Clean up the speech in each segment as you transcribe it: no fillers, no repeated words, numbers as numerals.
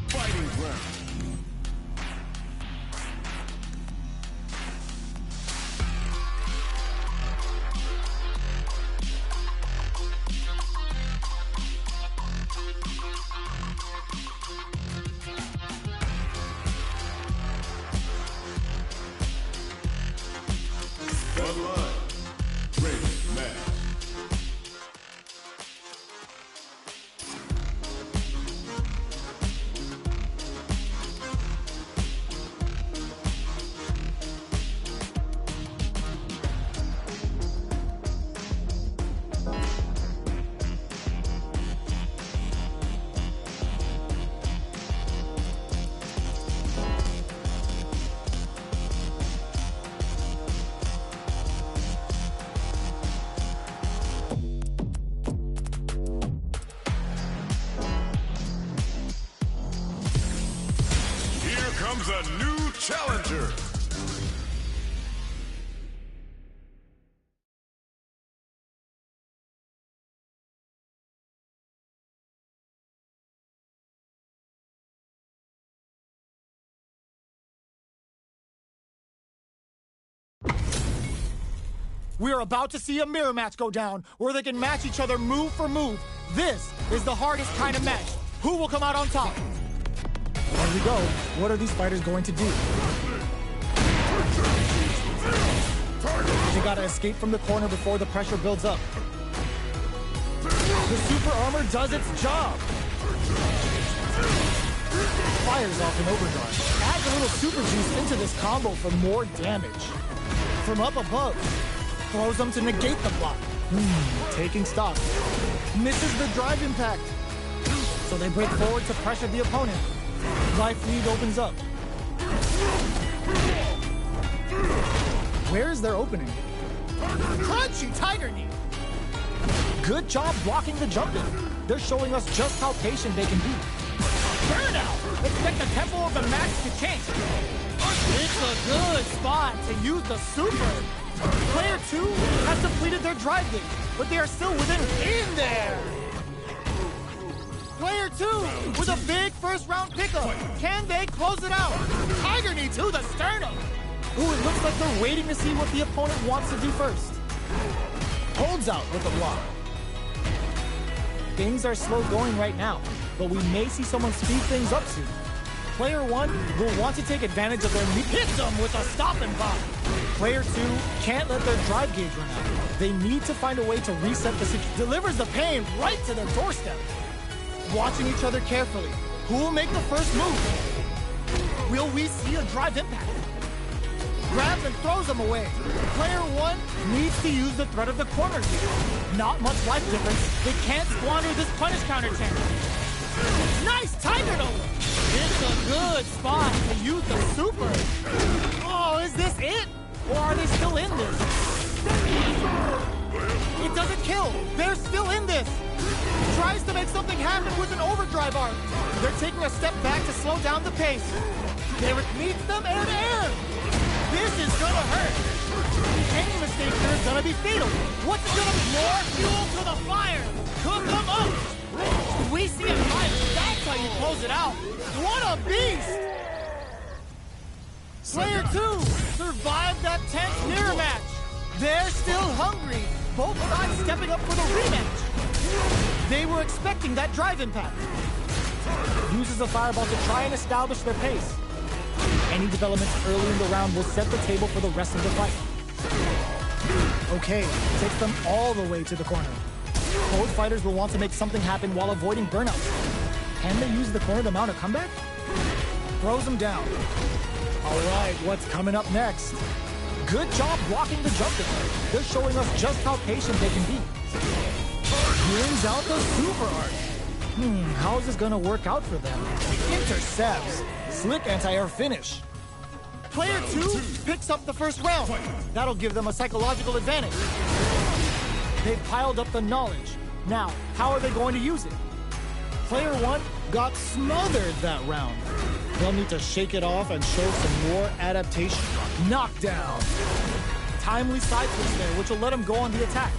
Fighting round. Comes a new challenger. We are about to see a mirror match go down, where they can match each other move for move. This is the hardest kind of match. Who will come out on top? Here we go. What are these fighters going to do? They gotta escape from the corner before the pressure builds up. The super armor does its job. Fires off an overdrive. Adds a little super juice into this combo for more damage. From up above, throws them to negate the block. Taking stock. Misses the drive impact. So they break forward to pressure the opponent. Life lead opens up. Where is their opening? Crunchy Tiger Knee! Good job blocking the jump in. They're showing us just how patient they can be. Burnout! Expect the tempo of the match to change. It's a good spot to use the super. Player 2 has depleted their drive gauge, but they are still in there. Player 2 with a big first round pickup. Can they close it out? Tiger Knee to the sternum. Ooh, it looks like they're waiting to see what the opponent wants to do first. Holds out with the block. Things are slow going right now, but we may see someone speed things up soon. Player 1 will want to take advantage of their knee. Hits them with a stop and pop. Player 2 can't let their drive gauge run out. They need to find a way to reset the situation. Delivers the pain right to their doorstep. Watching each other carefully. Who will make the first move? Will we see a drive impact? Grabs and throws them away. Player 1 needs to use the threat of the corner here. Not much life difference. They can't squander this punish counter chance. Nice tiger over. It's a good spot to use the super. Oh, is this it? Or are they still in this? It doesn't kill. They're still in this. Tries to make something happen with an overdrive arc. They're taking a step back to slow down the pace. Derek meets them air to air. This is gonna hurt. Any mistake here is gonna be fatal. What's it gonna be? More fuel to the fire. Cook them up. We see it live. That's how you close it out. What a beast! Player 2 survived that tense mirror match. They're still hungry. Both sides stepping up for the rematch. They were expecting that drive impact. Uses a fireball to try and establish their pace. Any developments early in the round will set the table for the rest of the fight. Okay, takes them all the way to the corner. Both fighters will want to make something happen while avoiding burnouts. Can they use the corner to mount a comeback? Throws them down. All right, what's coming up next? Good job blocking the jump in. They're showing us just how patient they can be. Brings out the super arc. How is this gonna work out for them? Intercepts. Slick anti-air finish. Player 2 picks up the first round. That'll give them a psychological advantage. They've piled up the knowledge. Now, how are they going to use it? Player 1 got smothered that round. They'll need to shake it off and show some more adaptation. Knockdown. Timely side switch there, which will let him go on the attack.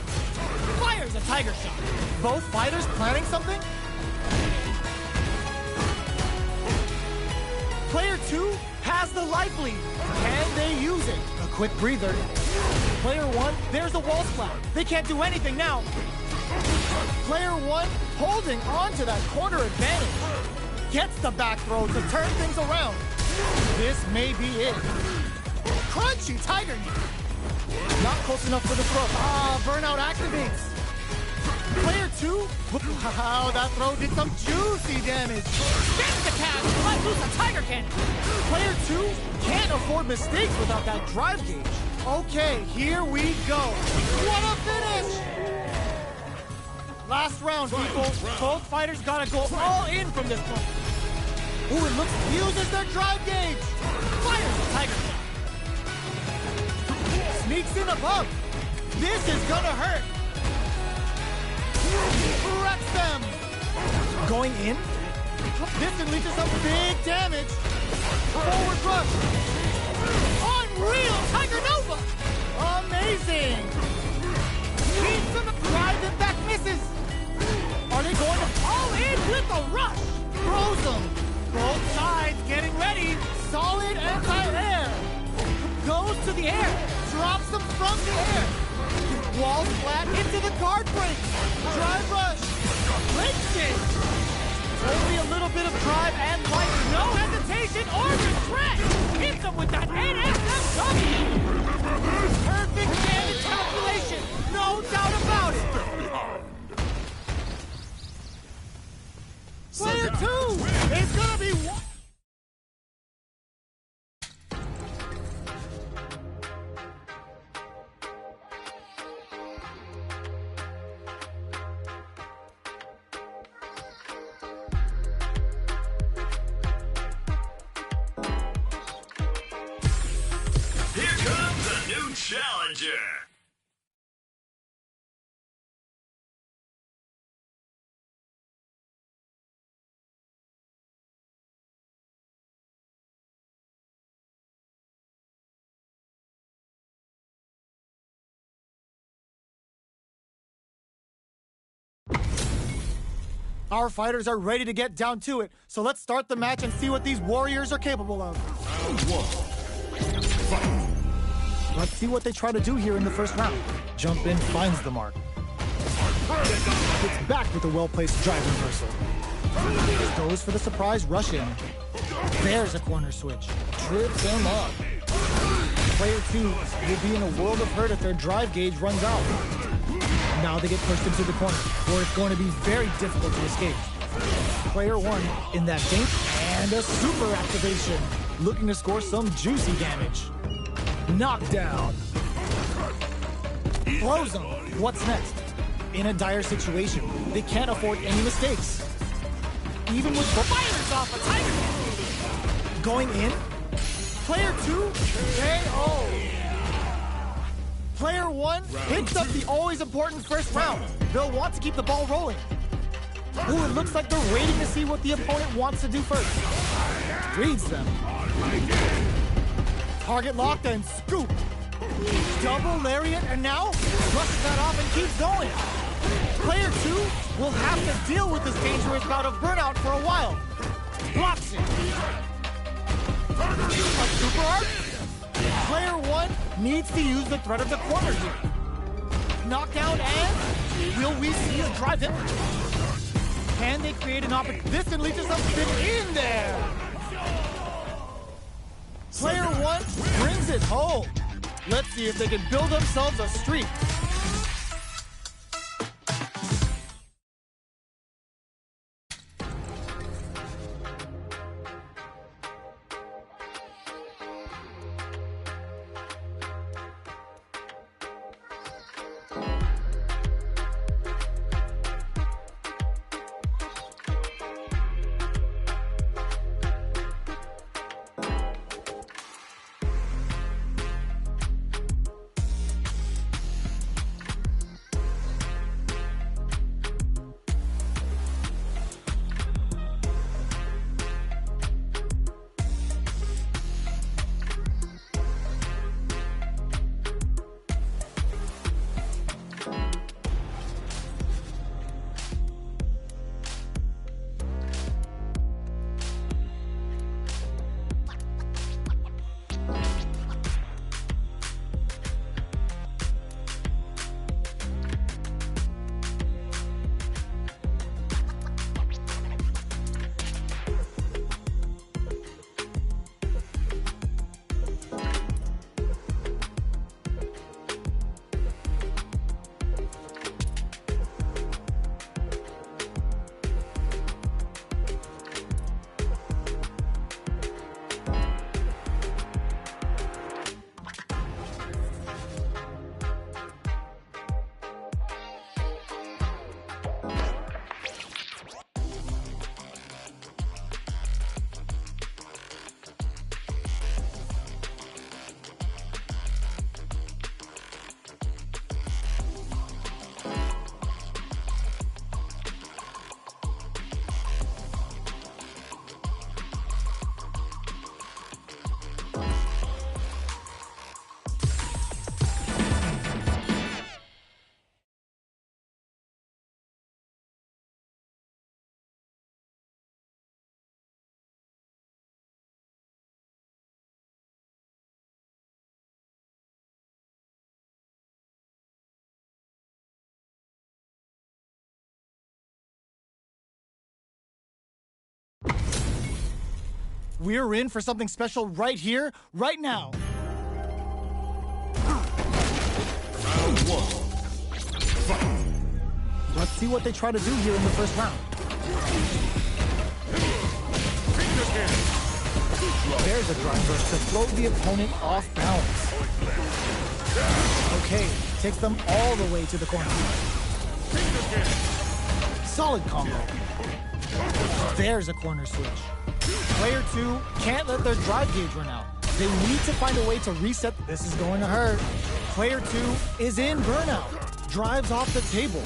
Fires a tiger shot. Both fighters planning something? Player 2 has the life lead. Can they use it? A quick breather. Player 1, there's a wall splat. They can't do anything now. Player 1 holding on to that corner advantage. Gets the back throw to turn things around. This may be it. Crunchy tiger knee. Not close enough for the throw. Burnout activates. Player 2, wow, that throw did some juicy damage. Gets the catch, let loose a tiger cannon. Player 2 can't afford mistakes without that drive gauge. Okay, here we go. What a finish! Last round, people. Both fighters gotta go all in from this point. Ooh, it looks uses their drive gauge. Fires a tiger shot. Sneaks in above. This is gonna hurt. Wrecks them. Going in. This can lead to some big damage. Forward rush. Unreal Tiger Nova. Amazing. Keeps him drive impact misses. Are they going to all in with a rush? Throws them. Both sides getting ready. Solid anti-air. Goes to the air. Drops them from the air. Wall flat into the guard break. Drive rush. Links it. Only a little bit of drive and light. No hesitation or regret. Hits him with that NSFW. Perfect damage calculation. No doubt about it. Player 2 is going to be one. Challenger. Our fighters are ready to get down to it, so let's start the match and see what these warriors are capable of. Round 1. Fight. Let's see what they try to do here in the first round. Jump in, finds the mark. Gets back with a well-placed drive reversal. Goes for the surprise rush in. There's a corner switch. Trips him up. Player 2 will be in a world of hurt if their drive gauge runs out. Now they get pushed into the corner, where it's going to be very difficult to escape. Player 1 in that dink, and a super activation, looking to score some juicy damage. Knockdown. Throws him. What's next? In a dire situation, they can't afford any mistakes. Even with the fires off a tiger. Going in. Player 2, KO. Player 1 picks up the always important first round. They'll want to keep the ball rolling. Ooh, it looks like they're waiting to see what the opponent wants to do first. Reads them. Target locked and scoop. Double lariat, and now brushes that off and keeps going. Player 2 will have to deal with this dangerous bout of burnout for a while. Blocks it. A super arc. Player 1 needs to use the threat of the corner here. Knockdown, and will we see a drive in? Can they create an opportunity? This can lead to something in there. Player 1 brings it home. Let's see if they can build themselves a streak. We're in for something special right here, right now. Round one. Fight. Let's see what they try to do here in the first round. There's a drive burst to throw the opponent off balance. Okay, takes them all the way to the corner. Solid combo. There's a corner switch. Player 2 can't let their drive gauge run out. They need to find a way to reset. This is going to hurt. Player 2 is in burnout. Drives off the table.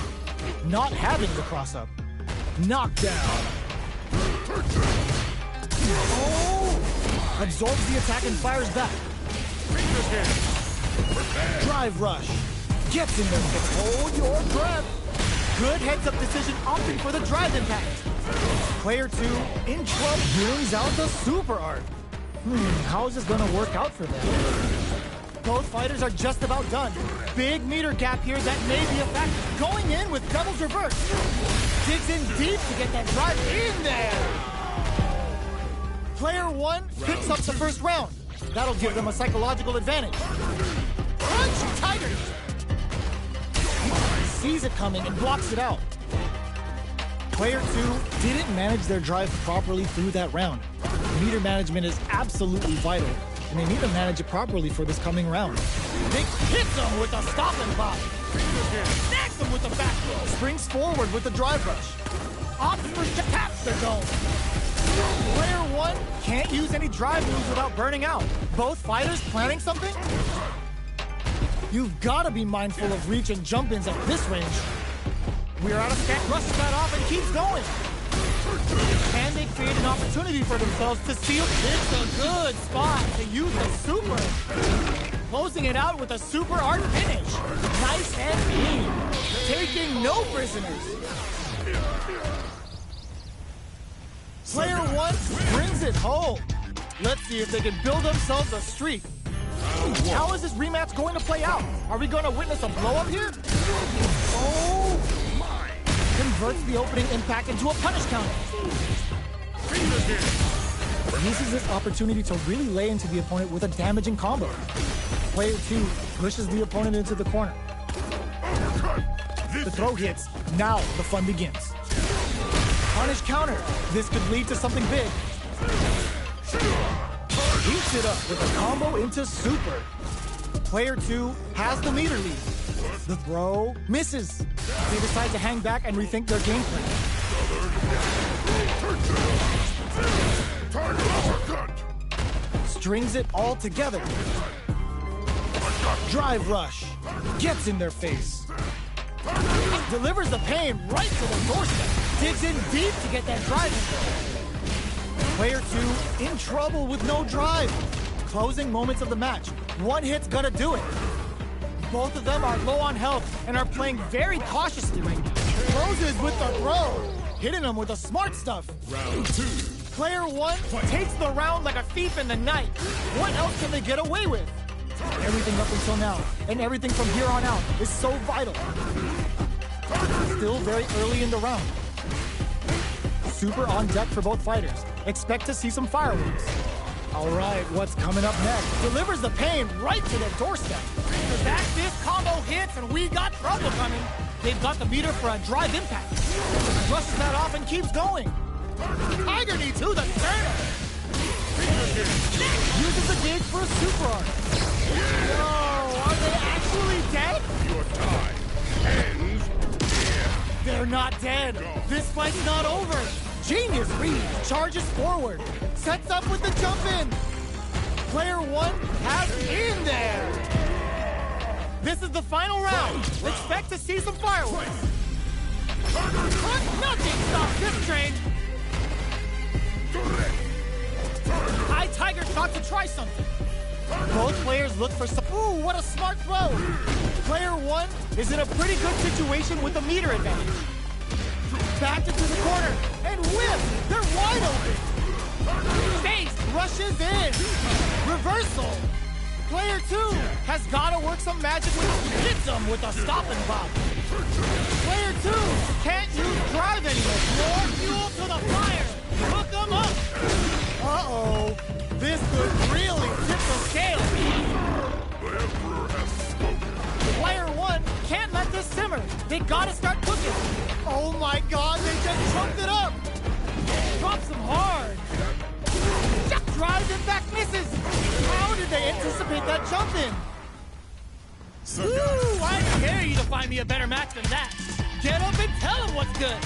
Not having the cross up. Knockdown. Oh! Absorbs the attack and fires back. Drive rush. Gets in there. Hold your breath. Good heads-up decision, opting for the drive impact. Player 2 in trouble, brings out the super art. How is this gonna work out for them? Both fighters are just about done. Big meter gap here that may be a fact. Going in with doubles reverse. Digs in deep to get that drive in there. Player 1 picks up the first round. That'll give them a psychological advantage. Punch tighter. Sees it coming and blocks it out. Player 2 didn't manage their drive properly through that round. Meter management is absolutely vital, and they need to manage it properly for this coming round. They hit them with a stop and pop. Snags them with a back throw. Springs forward with the drive rush. Opts for taps their dome. Player 1 can't use any drive moves without burning out. Both fighters planning something? You've got to be mindful of reach and jump-ins at this range. We're out of scat, rushes that off and keeps going. And they create an opportunity for themselves to steal. It's a good spot to use the super. Closing it out with a super art finish. Nice and clean. Taking no prisoners. Player 1 brings it home. Let's see if they can build themselves a streak. How is this rematch going to play out? Are we going to witness a blow-up here? Oh my! Converts the opening impact into a punish counter. Uses this opportunity to really lay into the opponent with a damaging combo. Player 2 pushes the opponent into the corner. The throw hits. Now the fun begins. Punish counter. This could lead to something big. Heats it up with a combo into super. Player 2 has the meter lead. The throw misses. They decide to hang back and rethink their game plan. Strings it all together. Drive rush. Gets in their face. Delivers the pain right to the doorstep. Digs in deep to get that drive in there. Player 2 in trouble with no drive. Closing moments of the match. One hit's gonna do it. Both of them are low on health and are playing very cautiously right now. Closes with the throw. Hitting them with the smart stuff. Round 2. Player 1 takes the round like a thief in the night. What else can they get away with? Everything up until now and everything from here on out is so vital. Still very early in the round. Super on deck for both fighters. Expect to see some fireworks. All right, what's coming up next? Delivers the pain right to their doorstep. Back this combo hits and we got trouble coming. They've got the meter for a drive impact. Rushes that off and keeps going. Tiger knee to the sternum. Uses the gauge for a super art. Whoa, are they actually dead? Your time ends here. They're not dead. This fight's not over. Genius read, charges forward, sets up with the jump in. Player 1 has in there. This is the final round. Expect to see some fireworks. But nothing stops this train. High Tiger thought to try something. Both players look for some. Ooh, what a smart throw. Player 1 is in a pretty good situation with a meter advantage. Backed into the corner and whip. They're wide open. Face rushes in. Reversal. Player 2 has got to work some magic with hits them with a stop and pop. Player 2 can't use drive anymore. More fuel to the fire. Hook them up. Uh-oh. This could really tip the scale. The Emperor has spoken. Player one can't let this simmer. They gotta start cooking. Oh my god, they just choked it up. Drops them hard. Drives and back misses. How did they anticipate that jump in? Woo, I dare you to find me a better match than that. Get up and tell him what's good.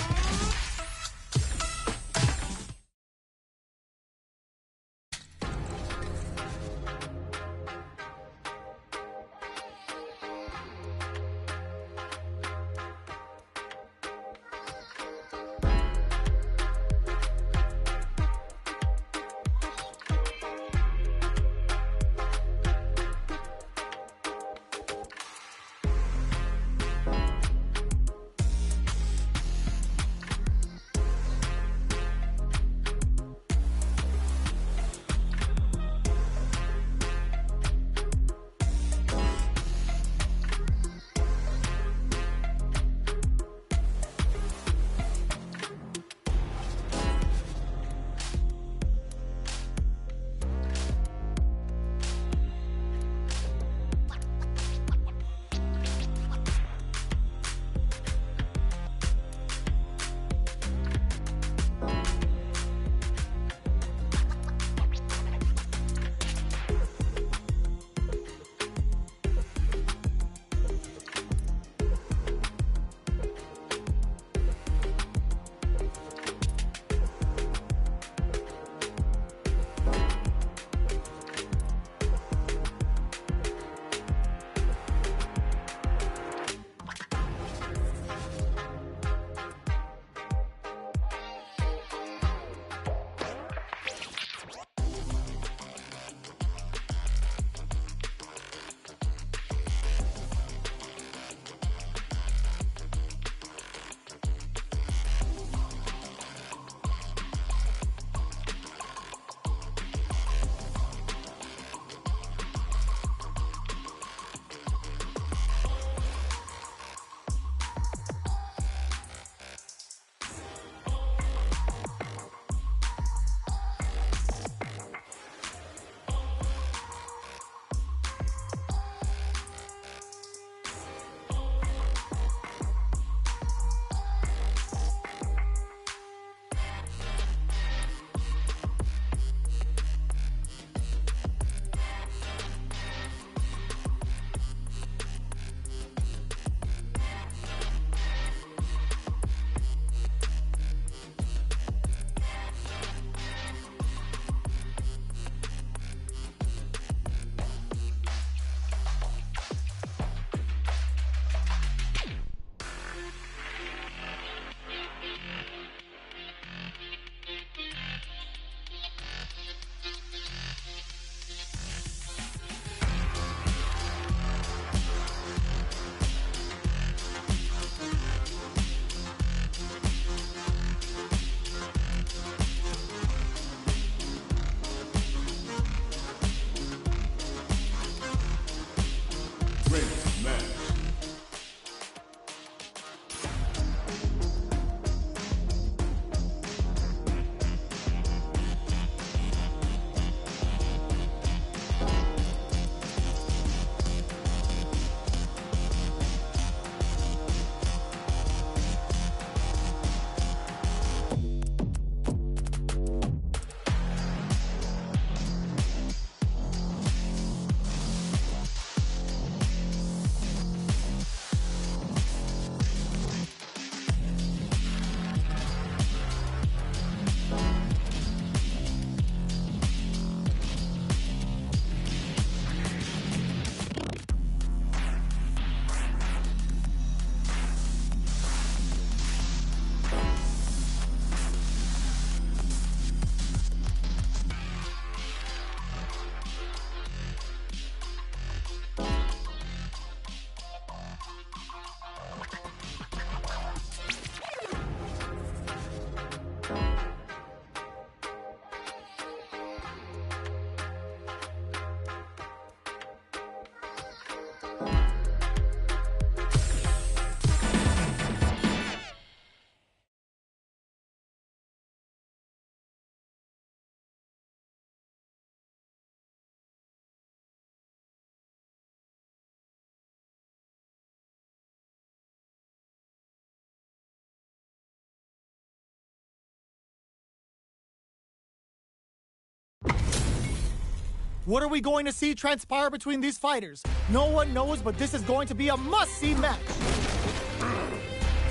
What are we going to see transpire between these fighters? No one knows, but this is going to be a must-see match.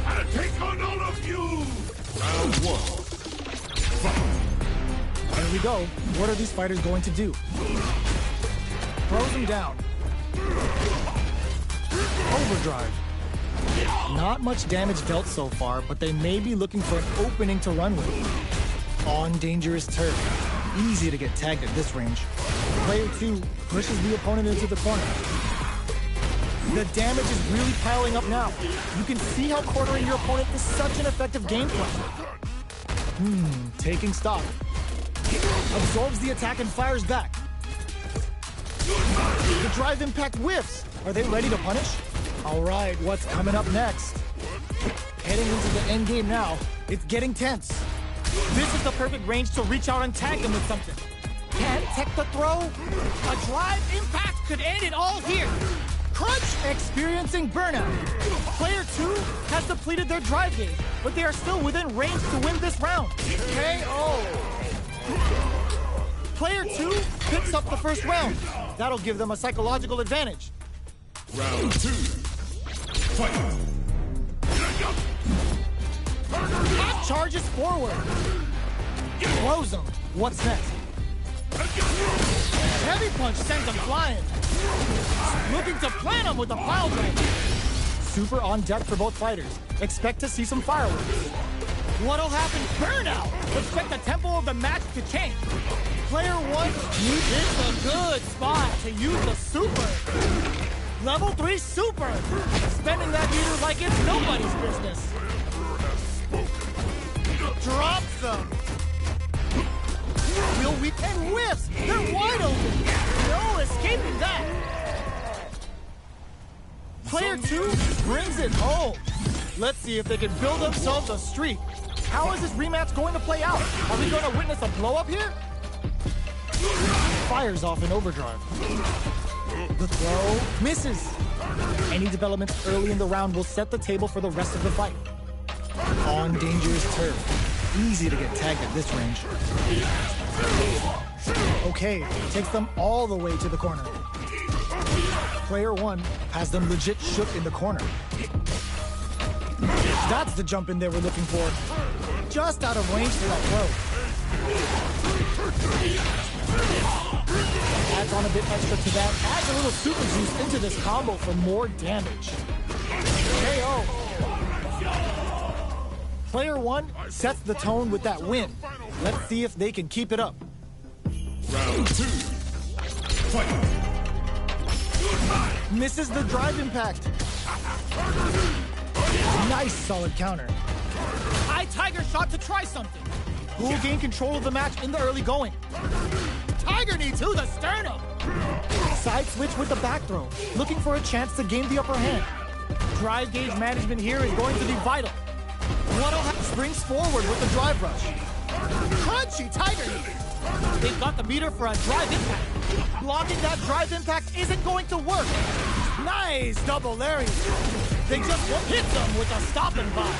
I take on all of you! Round one. Here we go. What are these fighters going to do? Throws him down. Overdrive. Not much damage dealt so far, but they may be looking for an opening to run with. On dangerous turf. Easy to get tagged at this range. Player 2 pushes the opponent into the corner. The damage is really piling up now. You can see how cornering your opponent is such an effective game plan. Taking stock. Absorbs the attack and fires back. The drive impact whiffs. Are they ready to punish? All right, what's coming up next? Heading into the end game now. It's getting tense. This is the perfect range to reach out and tag them with something. Can't tech the throw? A drive impact could end it all here. Crunch experiencing burnout. Player 2 has depleted their drive gauge, but they are still within range to win this round. KO. Player 2 picks up the first round. That'll give them a psychological advantage. Round 2. Fight! Half charges forward. Throws him. What's next? Heavy punch sends him flying. Looking to plant him with a pile driver. Super on deck for both fighters. Expect to see some fireworks. What'll happen? Burnout! Expect the tempo of the match to change. Player 1 needs a good spot to use the super. Level 3 super. Spending that meter like it's nobody's business. Drops them. Will weep and whiffs. They're wide open. No escaping that. Player 2 brings it home. Let's see if they can build themselves a streak. How is this rematch going to play out? Are we going to witness a blow-up here? Fires off in overdrive. The throw misses. Any developments early in the round will set the table for the rest of the fight. On dangerous turf. Easy to get tagged at this range. Okay, takes them all the way to the corner. Player 1 has them legit shook in the corner. That's the jump in they were looking for. Just out of range for that throw. Adds on a bit extra to that. Adds a little super juice into this combo for more damage. KO. Player 1 sets the tone with that win. Let's see if they can keep it up. Round 2. Fight! Misses the drive impact. Nice solid counter. High tiger shot to try something. Who will gain control of the match in the early going? Tiger knee to the sternum. Side switch with the back throw. Looking for a chance to gain the upper hand. Drive gauge management here is going to be vital. What'll happen? Springs forward with the drive rush. Crunchy tiger knee. They've got the meter for a drive impact. Blocking that drive impact isn't going to work. Nice double lariat. They just hit them with a stopping bomb.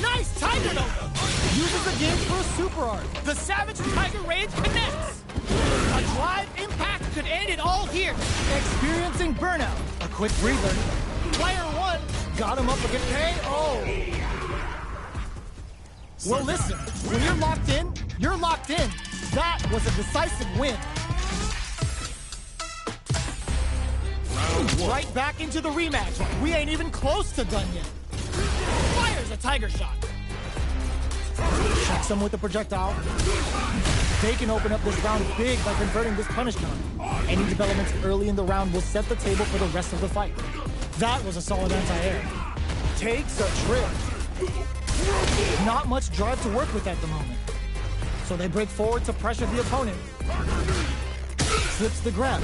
Nice tiger nova. Uses the gauge for a super art. The savage tiger rage connects. A drive impact could end it all here. Experiencing burnout. A quick breather. Player 1 got him up again. KO. Well, listen, when you're locked in, you're locked in. That was a decisive win. Right back into the rematch. We ain't even close to done yet. Fires a tiger shot. Checks him with the projectile. They can open up this round big by converting this punish counter. Any developments early in the round will set the table for the rest of the fight. That was a solid anti-air. Takes a trip. Not much drive to work with at the moment. So they break forward to pressure the opponent. Slips the grab.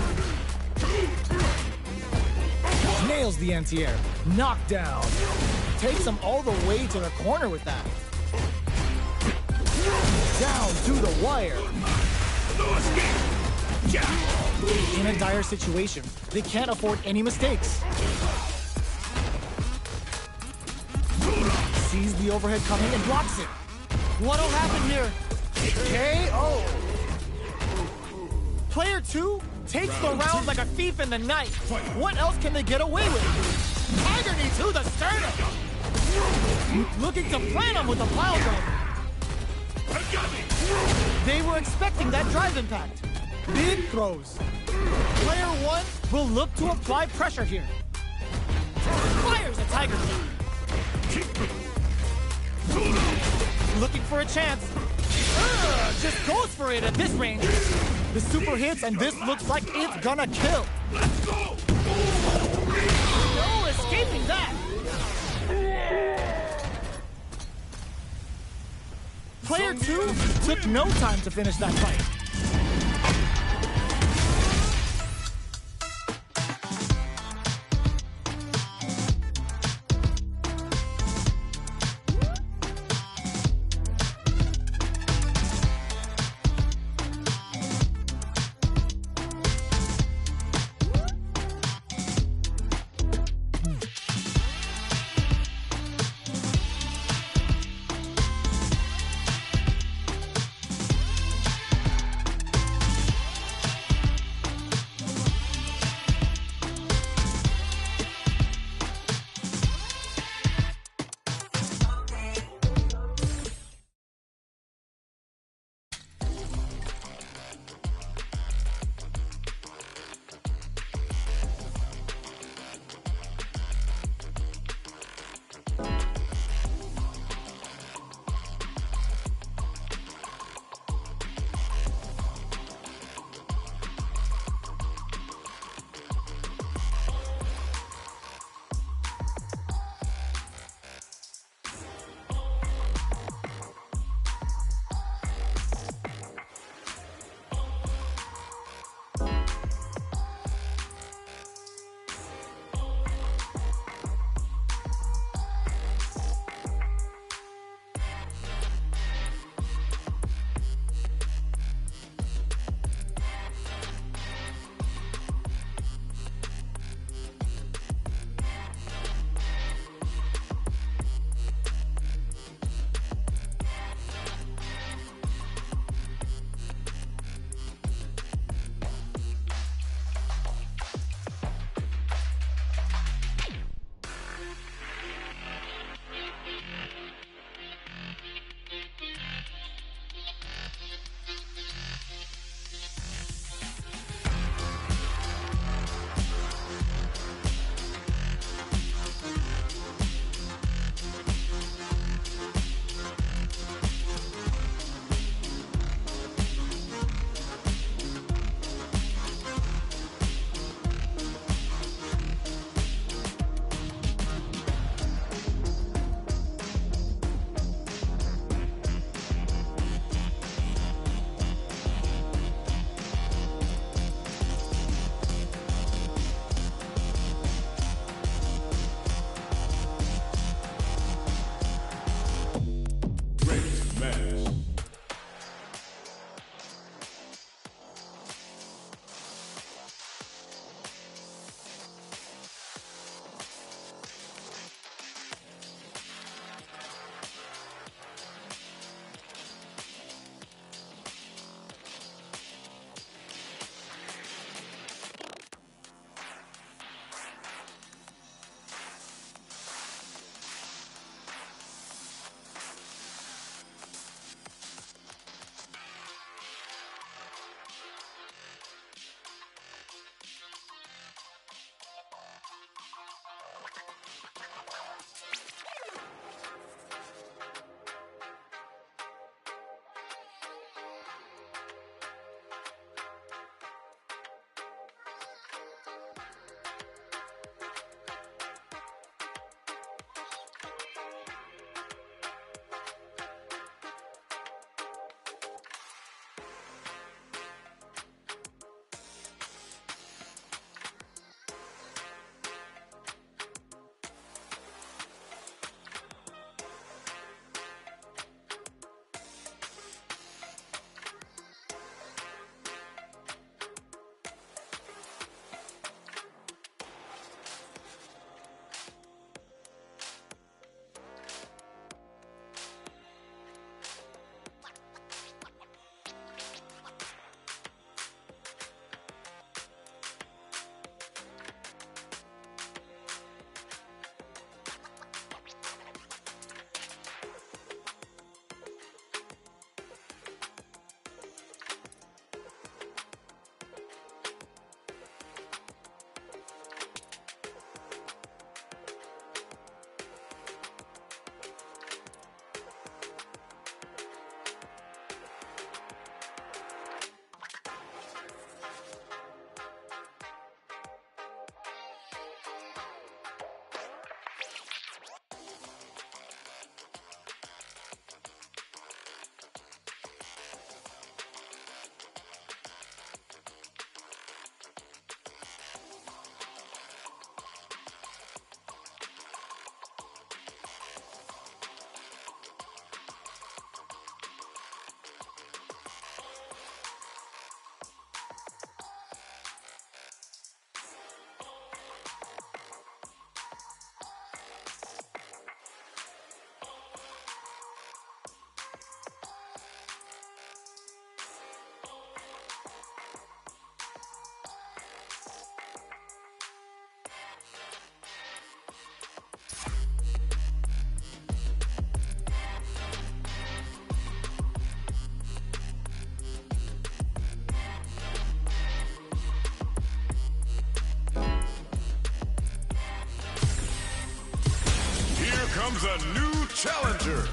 Nails the anti-air. Knockdown. Takes him all the way to the corner with that. Down to the wire. In a dire situation, they can't afford any mistakes. Sees the overhead coming and blocks it. What'll happen here? KO. Player 2 takes the round like a thief in the night. What else can they get away with? Agony to the sternum. Looking to plant him with a pile driver. They were expecting that drive impact. Big throws. Player 1 will look to apply pressure here. Fires a tiger kick. Looking for a chance. Just goes for it at this range. The super hits, and this looks like it's gonna kill. Let's go! No escaping that. Player 2 took no time to finish that fight. comes a new challenger.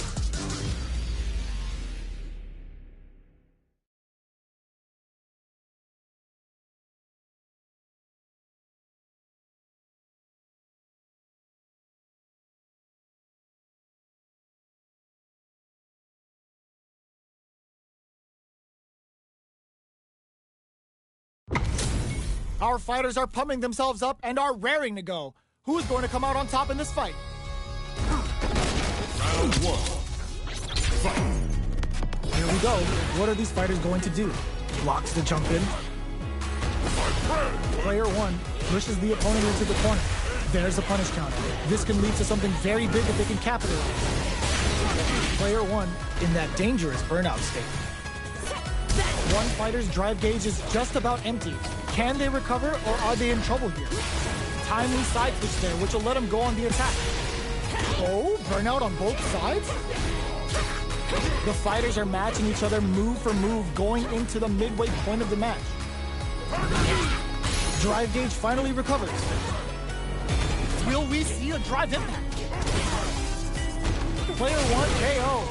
Our fighters are pumping themselves up and are raring to go. Who's going to come out on top in this fight? Round one. Fight. Here we go. What are these fighters going to do? Blocks the jump in. Player one pushes the opponent into the corner. There's a punish counter. This can lead to something very big if they can capitalize. Player one in that dangerous burnout state. One fighter's drive gauge is just about empty. Can they recover, or are they in trouble here? Timely side switch there, which will let him go on the attack. Oh, burnout on both sides? The fighters are matching each other move for move going into the midway point of the match. Drive gauge finally recovers. Will we see a drive impact? Player one KO.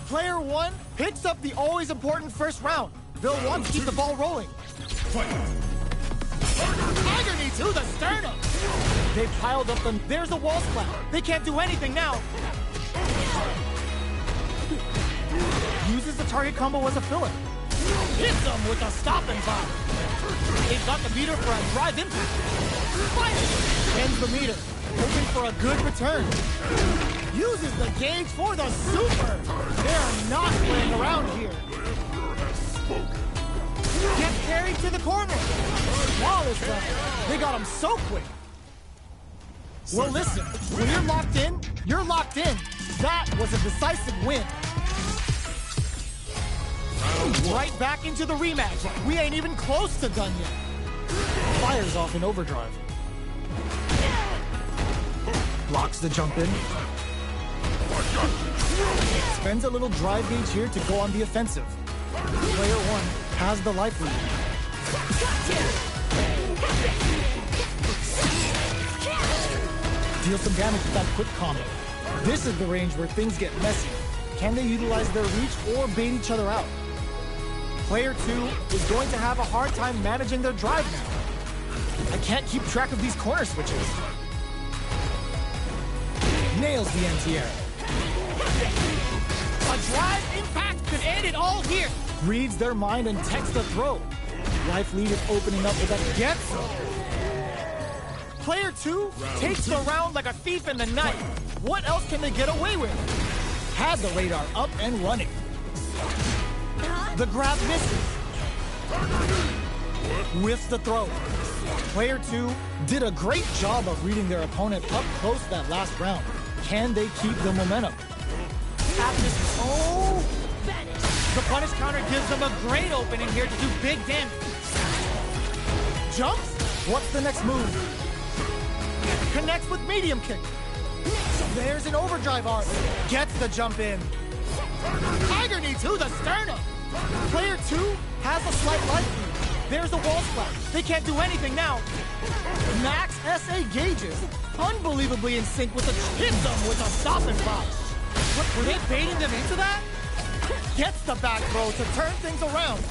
Player one picks up the always important first round. They'll want to keep the ball rolling. Agony to the sternum. They piled up them. There's a wall splat. They can't do anything now. Uses the target combo as a filler. Hits them with a stop and pop. They've got the meter for a drive impact. Fire! Ends the meter, hoping for a good return. Uses the gauge for the super. They're not playing around here. Get carried to the corner. Flawless left. They got him so quick. Well, listen, when you're locked in, you're locked in. That was a decisive win. Right back into the rematch. We ain't even close to done yet. Fires off in overdrive. Blocks the jump in. Spends a little drive gauge here to go on the offensive. Player one has the life lead. Deal some damage with that quick combo. This is the range where things get messy. Can they utilize their reach or bait each other out? Player two is going to have a hard time managing their drive now. I can't keep track of these corner switches. Nails the anti-air. A drive impact could end it all here. Reads their mind and takes the throw. Life lead is opening up with that gets him. Player two takes the round like a thief in the night. What else can they get away with? Had the radar up and running. The grab misses. Whiffs the throw. Player two did a great job of reading their opponent up close that last round. Can they keep the momentum? The punish counter gives them a great opening here to do big damage. Jumps? What's the next move? Connects with medium kick. There's an overdrive arc. Gets the jump in. Agony to the sternum. Player two has a slight life lead. There's a wall splat. They can't do anything now. Max SA gauges. Unbelievably in sync with the hit them with a stop and pop. Were they baiting them into that? Gets the back throw to turn things around.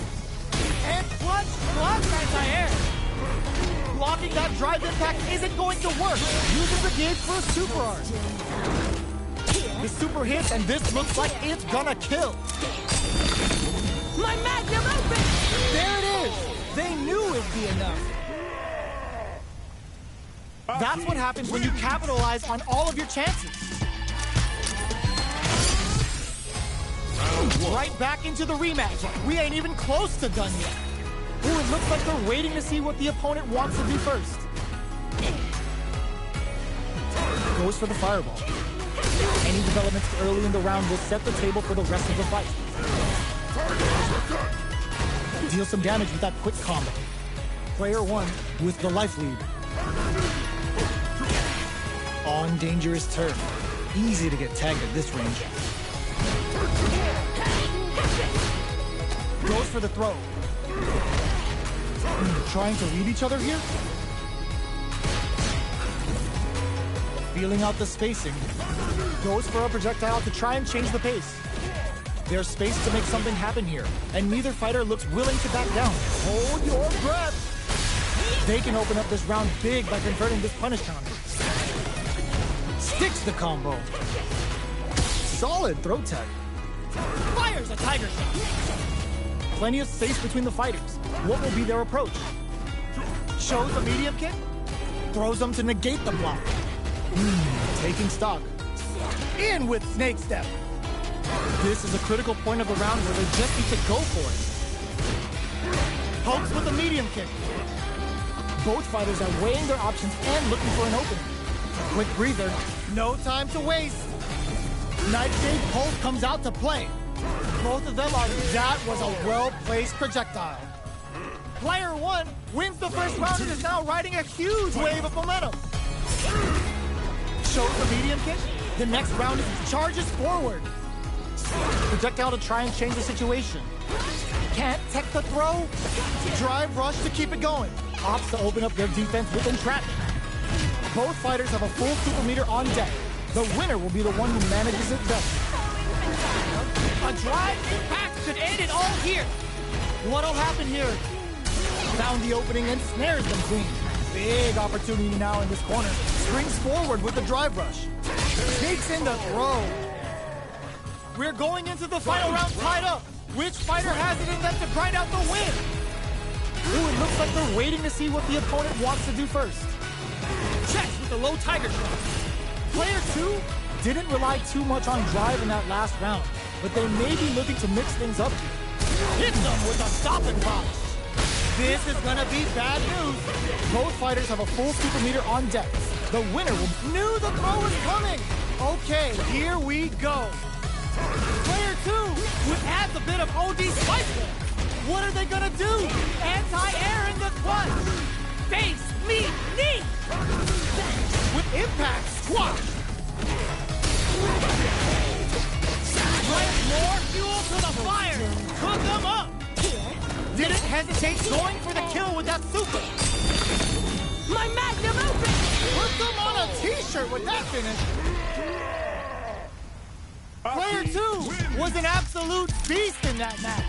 And clutch anti-air. Blocking that drive impact isn't going to work. Uses the gauge for a super art. The super hits, and this looks like it's gonna kill. My magnum open! There it is. They knew it'd be enough. That's what happens when you capitalize on all of your chances. Right back into the rematch. We ain't even close to done yet. Ooh, it looks like they're waiting to see what the opponent wants to do first. Goes for the fireball. Any developments early in the round will set the table for the rest of the fight. Deal some damage with that quick combo. Player one with the life lead. On dangerous turf. Easy to get tagged at this range. Goes for the throw. Trying to read each other here? Feeling out the spacing, goes for a projectile to try and change the pace. There's space to make something happen here, and neither fighter looks willing to back down. Hold your breath! They can open up this round big by converting this punish counter. Sticks the combo. Solid throw tech. Fires a tiger shot. Plenty of space between the fighters. What will be their approach? Shows a medium kick. Throws them to negate the block. Taking stock. In with snake step. This is a critical point of the round where they just need to go for it. Pokes with a medium kick. Both fighters are weighing their options and looking for an opening. Quick breather. No time to waste. Knife shade pulse comes out to play. Both of them are. That was a well-placed projectile. Player one wins the first round and is now riding a huge wave of momentum. Shows the medium kick. The next round charges forward. Projectile to try and change the situation. Can't tech the throw. Drive rush to keep it going. Opts to open up their defense with entrapment. Both fighters have a full super meter on deck. The winner will be the one who manages it best. A drive impact could end it all here. What'll happen here? Found the opening and snares them clean. Big opportunity now in this corner. Springs forward with the drive rush. Takes in the throw. We're going into the final round tied up. Which fighter has it in them to grind out the win? Ooh, it looks like they're waiting to see what the opponent wants to do first. Checks with the low tiger shot. Player two didn't rely too much on drive in that last round, but they may be looking to mix things up here. Hit them with a stop and pop. This is gonna be bad news. Both fighters have a full super meter on deck. The winner will knew the throw was coming. Okay, here we go. Player two, which adds a bit of OD spice there. What are they gonna do? Anti-air in the clutch. Face, meet, knee. With impact, squash. Right, more fuel to the fire. Cook them up. Didn't hesitate going for the kill with that super. My magnum open! Put them on a t-shirt with that finish. Player two was an absolute beast in that match.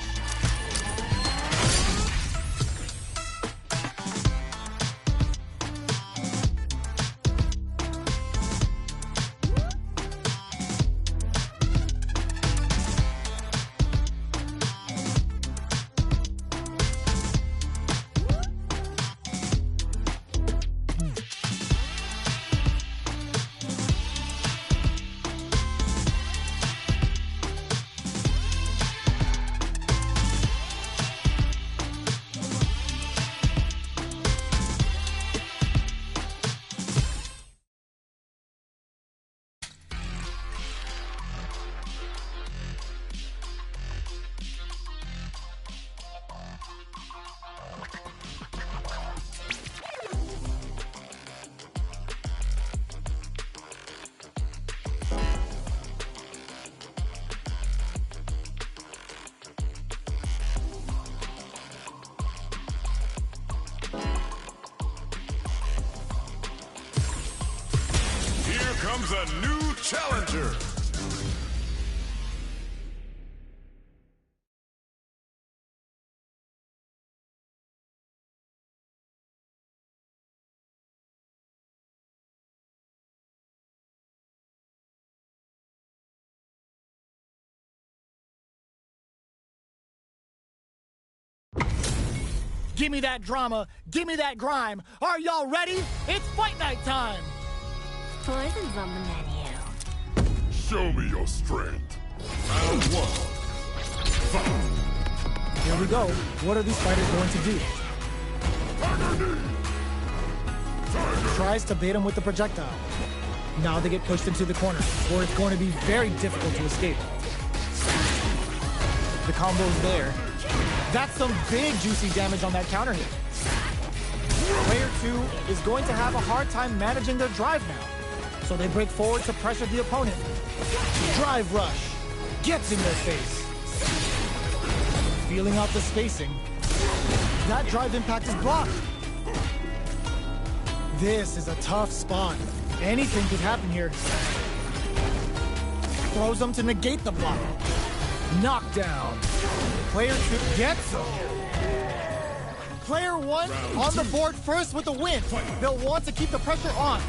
Comes a new challenger. Give me that drama. Give me that grime. Are y'all ready? It's fight night time. Poison's on the menu. Show me your strength. Round one. Fight. Here we go. What are these fighters going to do? Tries to bait him with the projectile. Now they get pushed into the corner, where it's going to be very difficult to escape. The combo's there. That's some big juicy damage on that counter hit. Player two is going to have a hard time managing their drive now. So they break forward to pressure the opponent. Drive rush. Gets in their face. Feeling out the spacing. That drive impact is blocked. This is a tough spot. Anything could happen here. Throws them to negate the block. Knockdown. Player 2 gets him. Player 1 on the board first with the win. They'll want to keep the pressure on.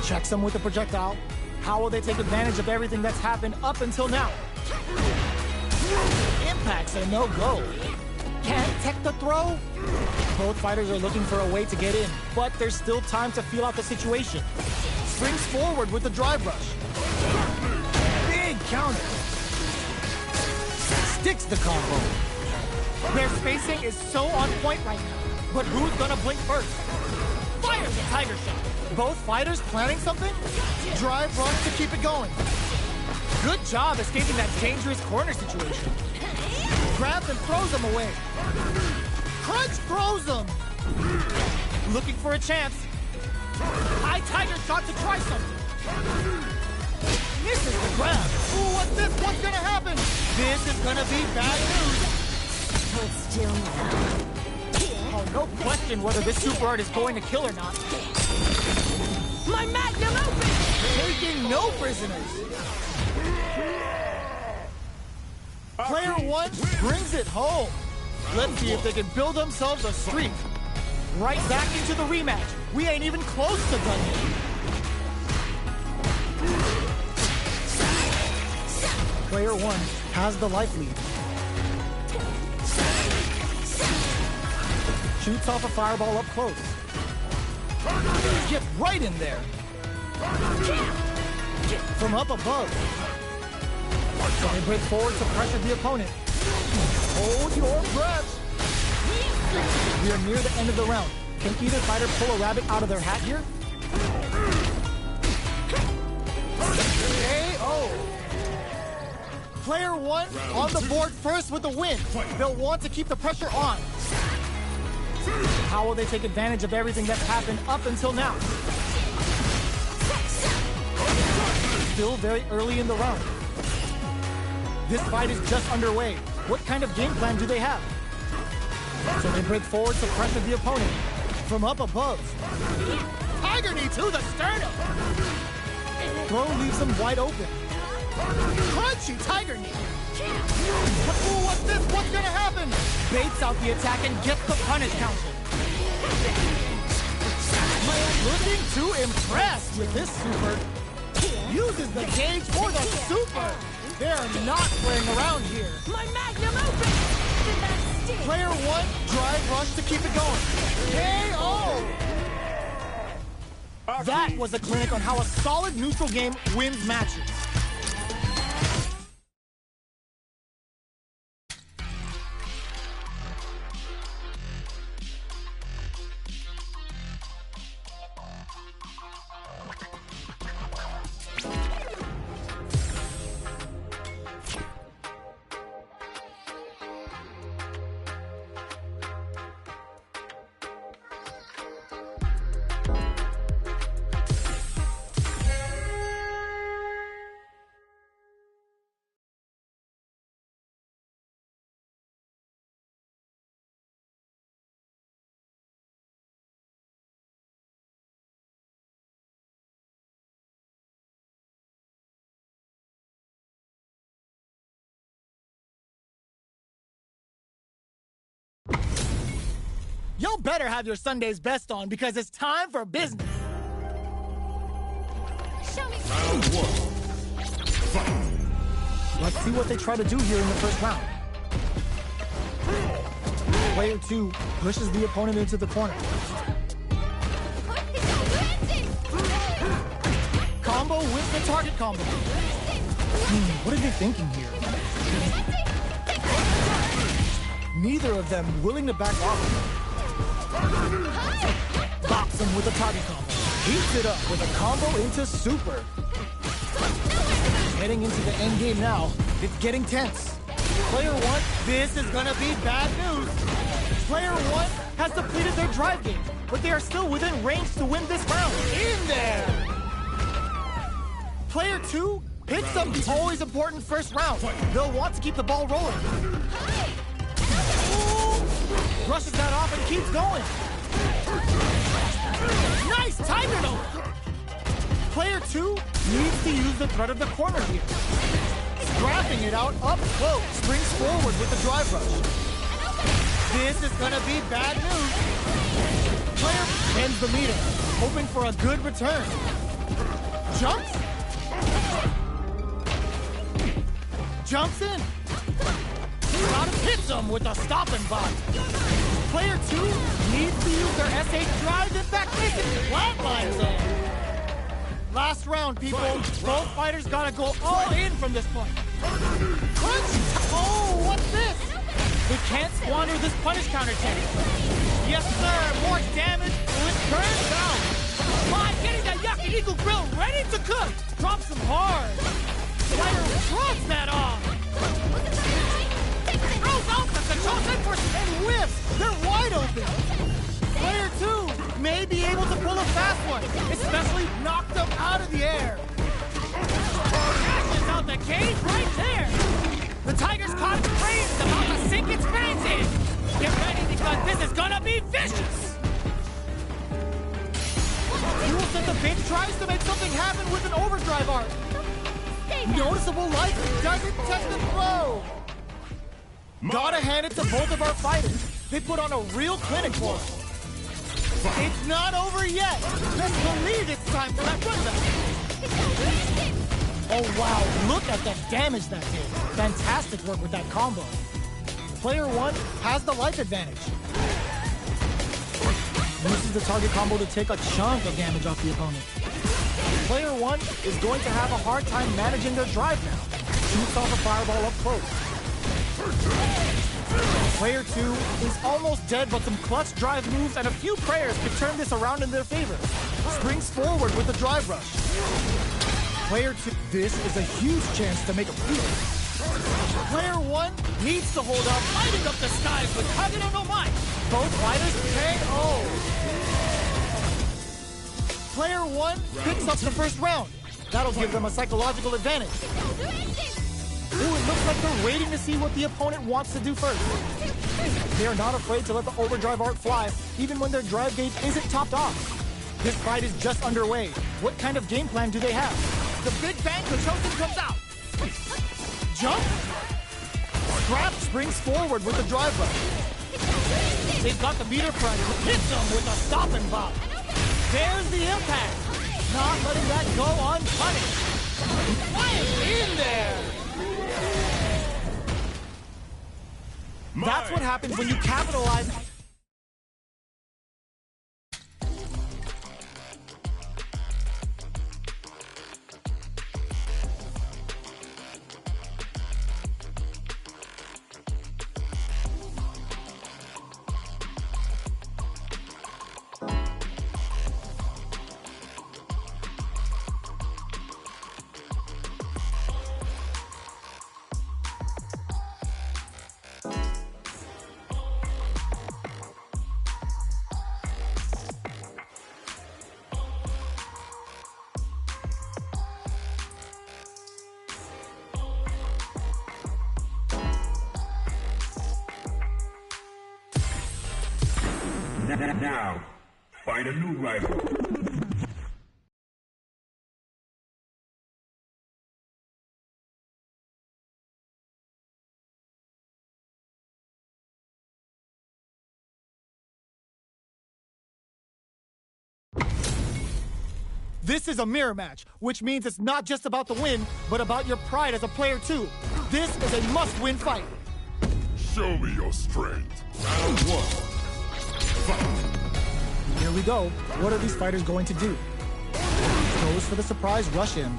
Checks him with a projectile. How will they take advantage of everything that's happened up until now? Impacts a no-go. Can't tech the throw? Both fighters are looking for a way to get in, but there's still time to feel out the situation. Springs forward with the drive rush. Big counter. Sticks the combo. Their spacing is so on point right now, but who's gonna blink first? Fires a tiger shot. Both fighters planning something? Drive rush to keep it going. Good job escaping that dangerous corner situation. Grabs and throws him away. Crunch throws him. Looking for a chance. High tiger shot to try something. Misses the grab. Ooh, what's this? What's gonna happen? This is gonna be bad news. Hold still now. Oh, no question whether this super art is going to kill or not. My magnum open! Taking no prisoners. Player 1 brings it home. Let's see if they can build themselves a streak. Right back into the rematch. We ain't even close to done yet. Player 1 has the life lead. Shoots off a fireball up close. Get right in there. From up above. So they break forward to pressure the opponent. Hold your breath. We are near the end of the round. Can either fighter pull a rabbit out of their hat here? KO. Player 1 on the board first with the win. They'll want to keep the pressure on. How will they take advantage of everything that's happened up until now? Still very early in the round. This fight is just underway. What kind of game plan do they have? So they break forward to pressure the opponent. From up above. Tiger knee to the sternum. Throw leaves them wide open. Crunchy tiger knee. Ooh, what's this? What's gonna happen? Baits out the attack and gets the punish counter. Looking to impress with this super. Uses the gauge for the super. They're not playing around here. My magnum open! Player 1, drive rush to keep it going. KO! That was a clinic on how a solid neutral game wins matches. Y'all better have your Sunday's best on because it's time for business. Show me. Round 1. Fight. Let's see what they try to do here in the first round. Player 2 pushes the opponent into the corner. Combo with the target combo. What are they thinking here? Neither of them willing to back off. Bops him with a target combo. Heats it up with a combo into super. Heading into the end game now. It's getting tense. Player 1, this is gonna be bad news. Player 1 has depleted their drive game, but they are still within range to win this round. In there! Player 2 picks up the always important first round. They'll want to keep the ball rolling. Brushes that off and keeps going. Nice tiger though. Player 2 needs to use the threat of the corner here. Scrapping it out up close, springs forward with the drive rush. This is gonna be bad news. Player bends the meter, hoping for a good return. Jumps. Jumps in. Gotta hit them with a stopping bot. Player 2 needs to use their S8 drive. In fact, they can flatline them. Last round, people. Both fighters gotta go all in from this point. Punch! Oh, what's this? They can't squander this punish counter tank. Yes, sir. More damage. It burns out. My, getting that yakiniku grill ready to cook. Drops them hard. Player throws that off. Throws out the control center and whiffs. They're wide open. Player 2 may be able to pull a fast one, especially knock them out of the air. Dashes out the cage right there. The Tiger's caught its brain, it's about to sink its fangs in. Get ready because this is gonna be vicious. Jules at the bench tries to make something happen with an overdrive arc. Noticeable light doesn't test the throw. Gotta hand it to both of our fighters. They put on a real clinic for us. It's not over yet. Let's believe it's time for that runback. Oh, wow. Look at the damage that did. Fantastic work with that combo. Player 1 has the life advantage. Uses the target combo to take a chunk of damage off the opponent. Player 1 is going to have a hard time managing their drive now. Shoots off a fireball up close. Player 2 is almost dead, but some clutch drive moves and a few prayers could turn this around in their favor. Springs forward with the drive rush. Player 2, this is a huge chance to make a play. Player 1 needs to hold up, lighting up the skies with Kagero no Mai. Both fighters KO. Player 1 picks up the first round. That'll give them a psychological advantage. Ooh, it looks like they're waiting to see what the opponent wants to do first. They are not afraid to let the overdrive arc fly, even when their drive gauge isn't topped off. This fight is just underway. What kind of game plan do they have? The Big Bang Chosen comes out. Jump. Scrap springs forward with the drive rush. They've got the meter pressure. Hits them with a stopping bot. There's the impact. Not letting that go unpunished. Flying in there. That's what happens when you capitalize. Now, find a new rival. This is a mirror match, which means it's not just about the win, but about your pride as a player too. This is a must-win fight. Show me your strength. Round 1. Here we go. What are these fighters going to do? Goes for the surprise rush in.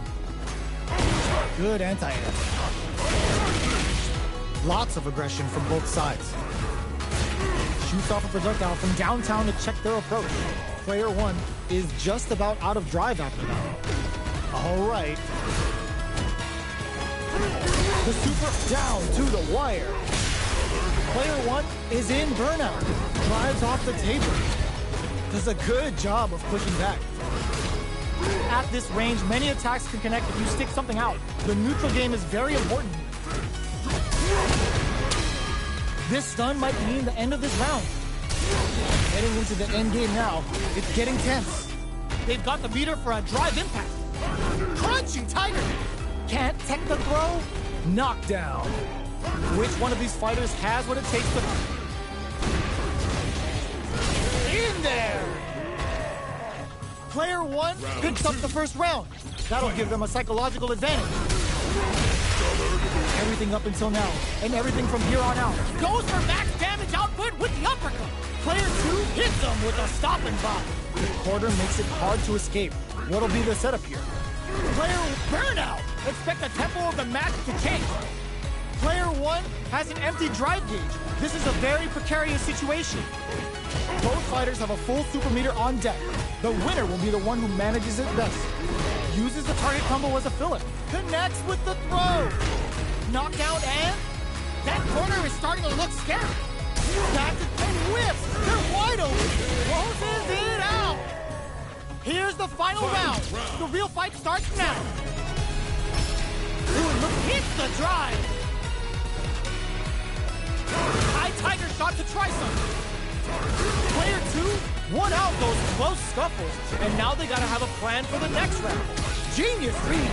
Good anti-air. Lots of aggression from both sides. Shoots off a projectile from downtown to check their approach. Player 1 is just about out of drive after that. All right. The super down to the wire. Player 1 is in burnout. Drives off the table. Does a good job of pushing back. At this range, many attacks can connect if you stick something out. The neutral game is very important. This stun might mean the end of this round. Heading into the end game now, it's getting tense. They've got the meter for a drive impact. Crunchy Tiger! Can't tech the throw? Knockdown. Which one of these fighters has what it takes to... In there! Player one picks up the first round. That'll give them a psychological advantage. Everything up until now, and everything from here on out, goes for max damage output with the uppercut. Player two hits them with a stopping block. The quarter makes it hard to escape. What'll be the setup here? Player burnout. Expect the tempo of the match to change. Player one has an empty drive gauge. This is a very precarious situation. Both fighters have a full super meter on deck. The winner will be the one who manages it best. Uses the target combo as a filler. Connects with the throw. Knockdown and... That corner is starting to look scary. Back to 10 whips. They're wide open. Closes it out. Here's the final round. The real fight starts now. Ooh, look, hits the drive. High Tiger shot to try something. Player two won out those close scuffles, and now they gotta have a plan for the next round. Genius read.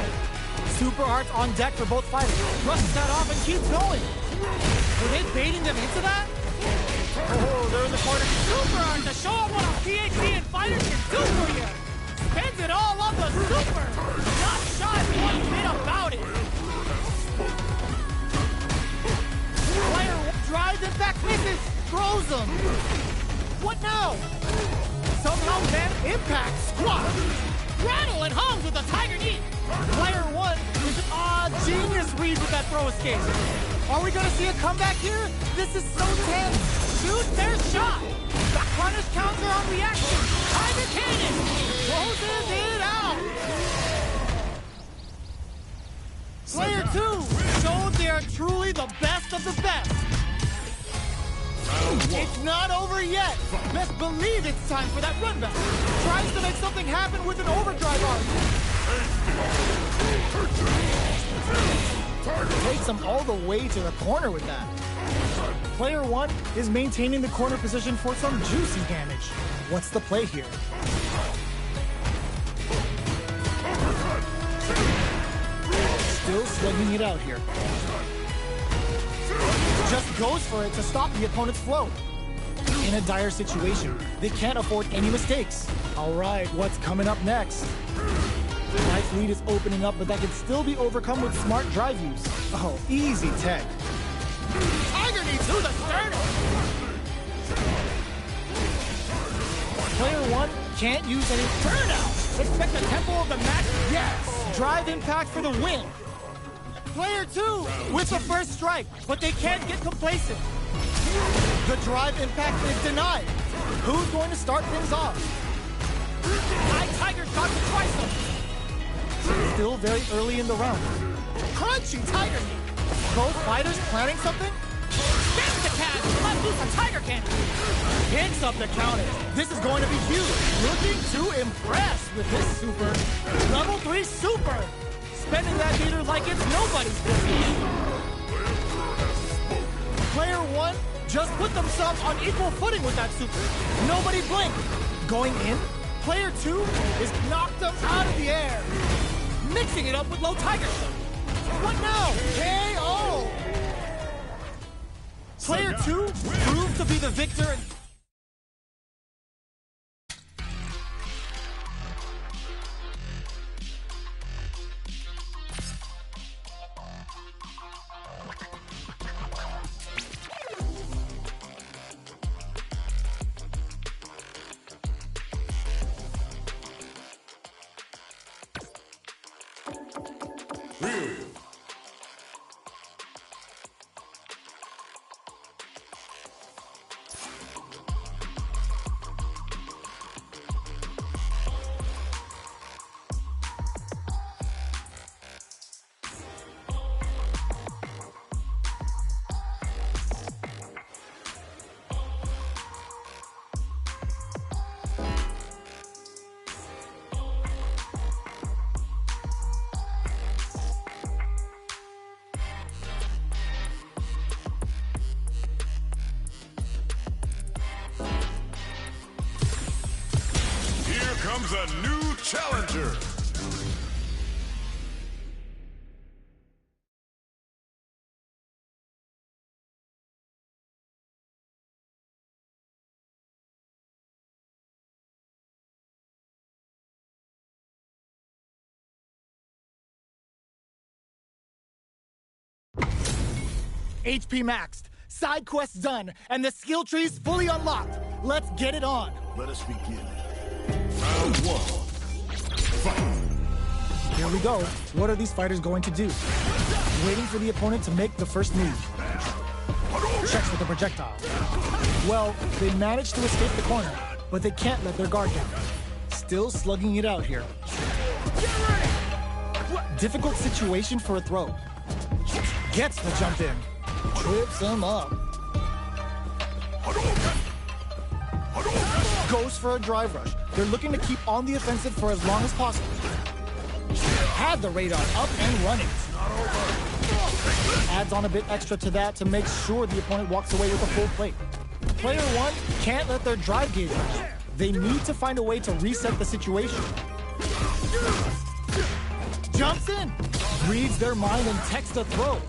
Super arts on deck for both fighters. Brushes that off and keeps going. Were they baiting them into that? Oh, they're in the corner. Super art to show them what a PhD in fighters can do for you. Spends it all on the super. Not shy one bit about it. Player drives and back misses. Throws them. What now? Somehow man impact squat. Rattle and hums with a tiger knee. Player one is genius read with that throw escape. Are we gonna see a comeback here? This is so tense. Shoot their shot. The punish counter on reaction. Tiger cannon. Closes it out. Player two showed they are truly the best of the best. It's not over yet. Best believe it's time for that run back. Tries to make something happen with an overdrive arc. Takes him all the way to the corner with that. Player one is maintaining the corner position for some juicy damage. What's the play here? Still slugging it out here. Just goes for it to stop the opponent's flow. In a dire situation, they can't afford any mistakes. All right, what's coming up next? Life lead is opening up, but that can still be overcome with smart drive use. Oh, easy tech. Tiger knee to the sternum! Player one can't use any burnout. Expect the tempo of the match. Yes! Drive impact for the win. Player two with the first strike, but they can't get complacent. The drive impact is denied. Who's going to start things off? High Tiger shot to try something. Still very early in the round. Crunchy Tiger knee. Both fighters planning something? Gets the catch. Let loose a Tiger cannon. Picks up the counter. This is going to be huge. Looking to impress with this super. Level 3 super. Spending that meter like it's nobody's business. Player one just put themselves on equal footing with that super. Nobody blinked. Going in, player two is knocked them out of the air. Mixing it up with low Tiger shot. What now? KO! Player two proved to be the victor. Comes a new challenger. HP maxed, side quests done, and the skill tree's fully unlocked. Let's get it on. Let us begin. Round 1. Fight. Here we go. What are these fighters going to do? Waiting for the opponent to make the first move. Checks with the projectile. Well, they managed to escape the corner, but they can't let their guard down. Still slugging it out here. Difficult situation for a throw. Gets the jump in. Trips him up. Goes for a drive rush. They're looking to keep on the offensive for as long as possible. Had the radar up and running. Adds on a bit extra to that to make sure the opponent walks away with a full plate. Player 1 can't let their drive gauge rush. They need to find a way to reset the situation. Jumps in. Reads their mind and texts a throw.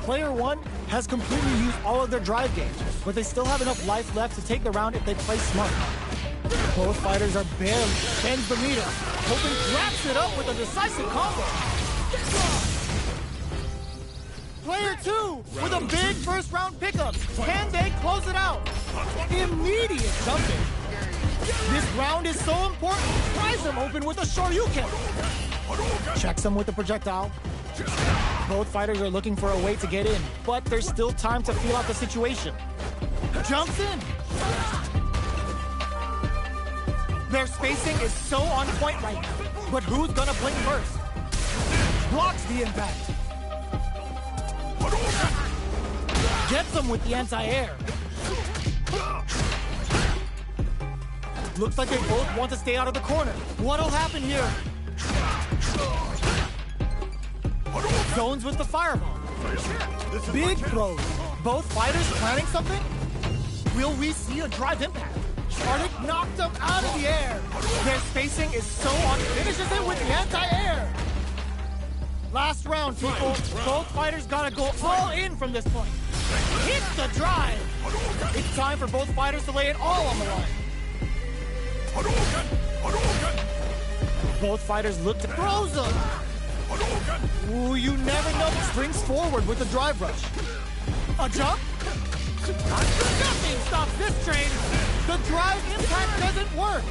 Player 1 has completely used all of their drive gauge, but they still have enough life left to take the round if they play smart. Both fighters are barely bends the meter. Hoping wraps it up with a decisive combo. Player 2 with a big first round pickup. Can they close it out? Immediate jumping. This round is so important. Pries them open with a Shoryuken. Checks him with the projectile. Both fighters are looking for a way to get in, but there's still time to feel out the situation. Jumps in. Their spacing is so on point right now, but who's gonna blink first? Blocks the impact. Gets them with the anti-air. Looks like they both want to stay out of the corner. What'll happen here? Zones with the fireball. Big throws. Both fighters planning something? Will we see a drive impact? Arctic knocked them out of the air. Their spacing is so on. Finishes it with the anti-air. Last round, people. Both fighters gotta go all in from this point. Hits the drive. It's time for both fighters to lay it all on the line. Both fighters look to throws them. Ooh, you never know. Springs forward with the drive rush. A jump? Nothing stops this train. The drive impact doesn't work.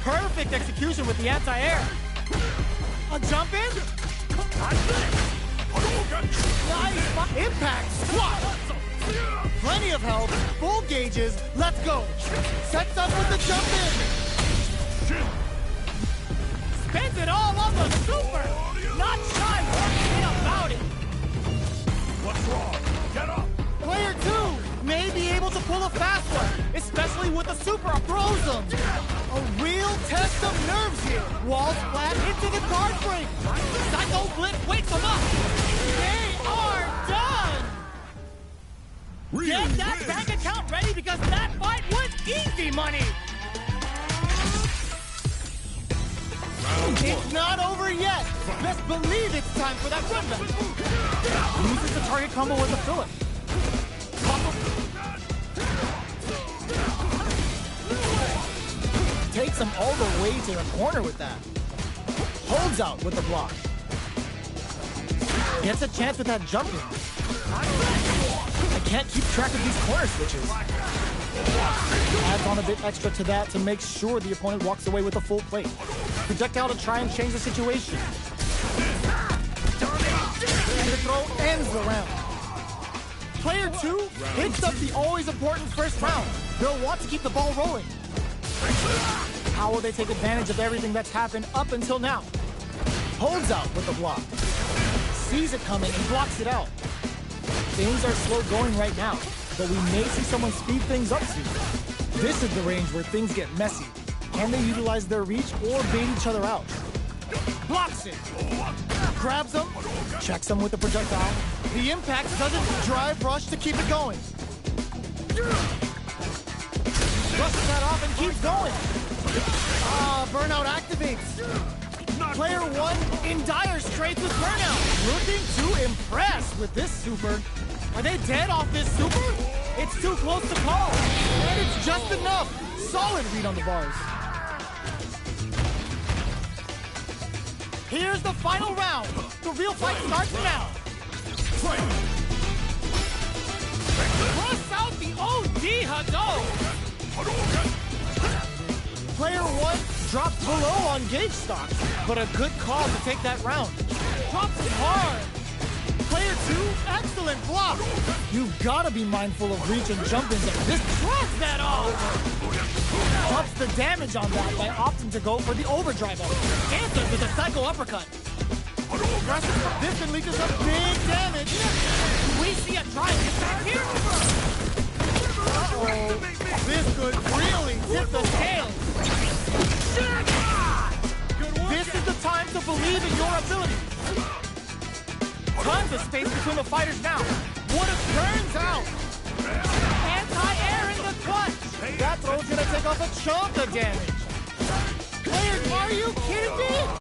Perfect execution with the anti-air. A jump in? Nice impact squat. Plenty of health, full gauges. Let's go. Sets up with the jump in. Spends it all on the super. Not shy working about it. What's wrong? Get up! Player 2 may be able to pull a fast one, especially with the super throws them. A real test of nerves here. Walls flat into the guard break. Psycho Blitz wakes them up. They are done. Get that bank account ready because that fight was easy money. It's not over yet. Best believe it's time for that run back. Uses the target combo with the filler. Takes him all the way to the corner with that. Holds out with the block. Gets a chance with that jump in. I can't keep track of these corner switches. Adds on a bit extra to that to make sure the opponent walks away with a full plate. Projectile to try and change the situation. And the throw ends the round. Player 2 hits up the always important first round. They'll want to keep the ball rolling. How will they take advantage of everything that's happened up until now? Holds out with the block. Sees it coming and blocks it out. Things are slow going right now, but we may see someone speed things up soon. This is the range where things get messy. Can they utilize their reach or bait each other out? Blocks it. Grabs them. Checks them with the projectile. The impact doesn't drive rush to keep it going. Brushes that off and keeps going. Burnout activates. Player 1 in dire straits with burnout. Looking to impress with this super. Are they dead off this super? It's too close to call. And it's just enough. Solid read on the bars. Here's the final round. The real fight starts now. Press out the OD Hadou! Player 1 dropped below on gauge stock, but a good call to take that round. Drops it hard. Player 2, excellent block. You've got to be mindful of reach and jump-ins at this. Drops that off. Drops the damage on that by opting to go for the overdrive up. Answers with a psycho uppercut. This can lead to some big damage. We see a drive attack here. Uh-oh. This could really tip the scales. This is the time to believe in your ability. Tons of space between the fighters now. What it turns out. Anti-air in the clutch. That throw's gonna take off a chunk of damage. Players, are you kidding me?